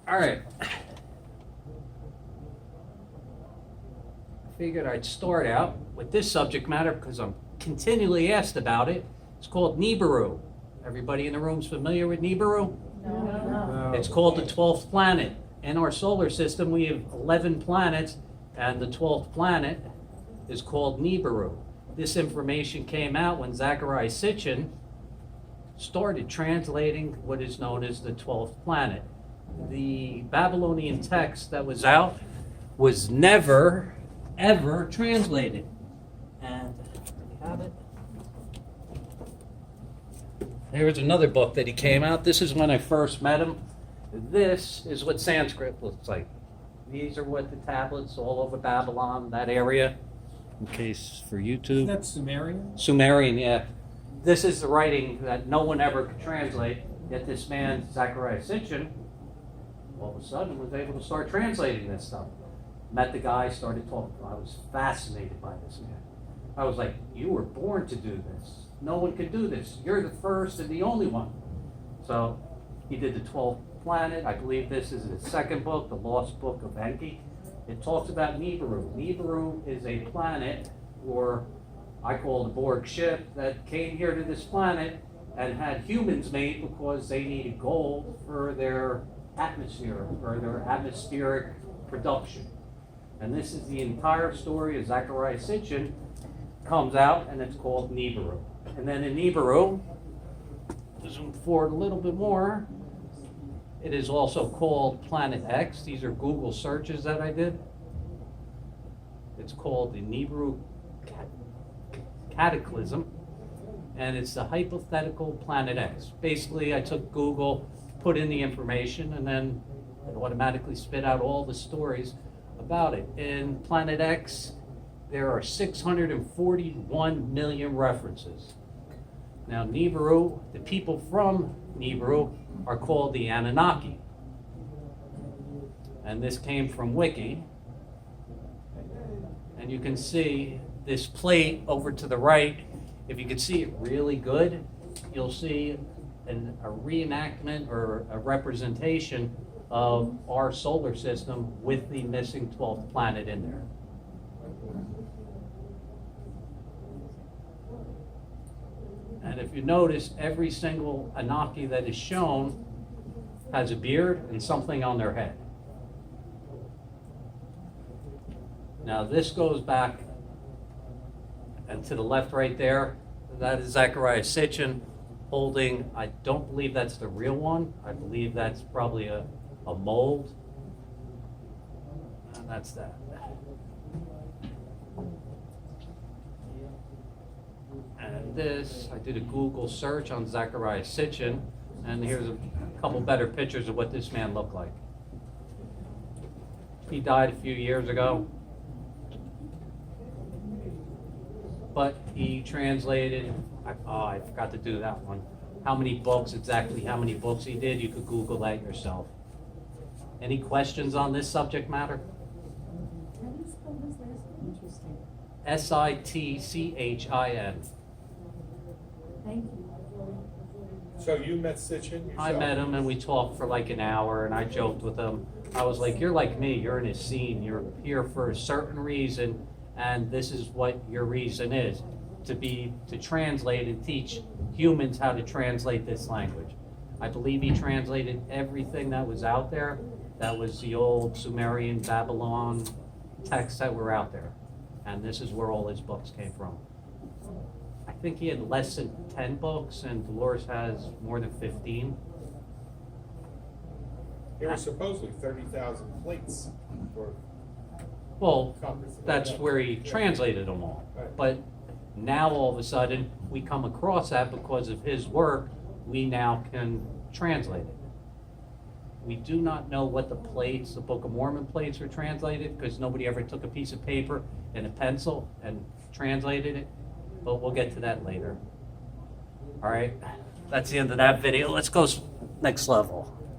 All right. I figured I'd start out with this subject matter because I'm continually asked about it. It's called Nibiru. Everybody in the room's familiar with Nibiru? No. It's called the 12th planet. In our solar system, we have 11 planets, and the 12th planet is called Nibiru. This information came out when ZECHARIA Sitchin started translating what is known as the 12th planet. The Babylonian text that was out was never, ever translated. And we have it. Here's another book that he came out. This is when I first met him. This is what Sanskrit looks like. These are what the tablets all over Babylon, that area. In case for YouTube. Isn't that Sumerian? Sumerian, yeah. This is the writing that no one ever could translate. Yet this man, ZECHARIA Sitchin, all of a sudden was able to start translating this stuff. Met the guy, started talking. I was fascinated by this man. I was like, you were born to do this. No one can do this. You're the first and the only one. So he did the 12th planet. I believe this is his second book, The Lost Book of Enki. It talks about Nibiru. Nibiru is a planet, or I call it a Borg ship, that came here to this planet and had humans made because they needed gold for their atmosphere, or their atmospheric production. And this is the entire story of ZECHARIA Sitchin. Comes out, and it's called Nibiru. And then in Nibiru, zoom forward a little bit more, it is also called Planet X. These are Google searches that I did. It's called the Nibiru Cataclysm, and it's the hypothetical Planet X. Basically, I took Google, put in the information, and then it automatically spit out all the stories about it. In Planet X, there are 641 million references. Now, Nibiru, the people from Nibiru are called the Anunnaki. And this came from Wiki. And you can see this plate over to the right. If you can see it really good, you'll see a reenactment or a representation of our solar system with the missing 12th planet in there. And if you notice, every single Anunnaki that is shown has a beard and something on their head. Now this goes back, and to the left right there, that is ZECHARIA Sitchin holding, I don't believe that's the real one. I believe that's probably a mold. And that's that. And this, I did a Google search on ZECHARIA Sitchin, and here's a couple better pictures of what this man looked like. He died a few years ago, but he translated, I forgot to do that one. How many books, exactly how many books he did, you could Google that yourself. Any questions on this subject matter? How do you spell his last name? Interesting. Sitchin. Thank you. So you met Sitchin yourself? I met him and we talked for like an hour, and I joked with him. I was like, you're like me, you're in his scene, you're here for a certain reason, and this is what your reason is, to translate and teach humans how to translate this language. I believe he translated everything that was out there. That was the old Sumerian Babylon texts that were out there. And this is where all his books came from. I think he had less than 10 books, and Dolores has more than 15. There were supposedly 30,000 plates for Well, copies. that's where he translated them all. Right. But now all of a sudden, we come across that because of his work, we now can translate it. We do not know what the plates, the Book of Mormon plates were translated, because nobody ever took a piece of paper and a pencil and translated it, but we'll get to that later. All right, that's the end of that video. Let's go next level.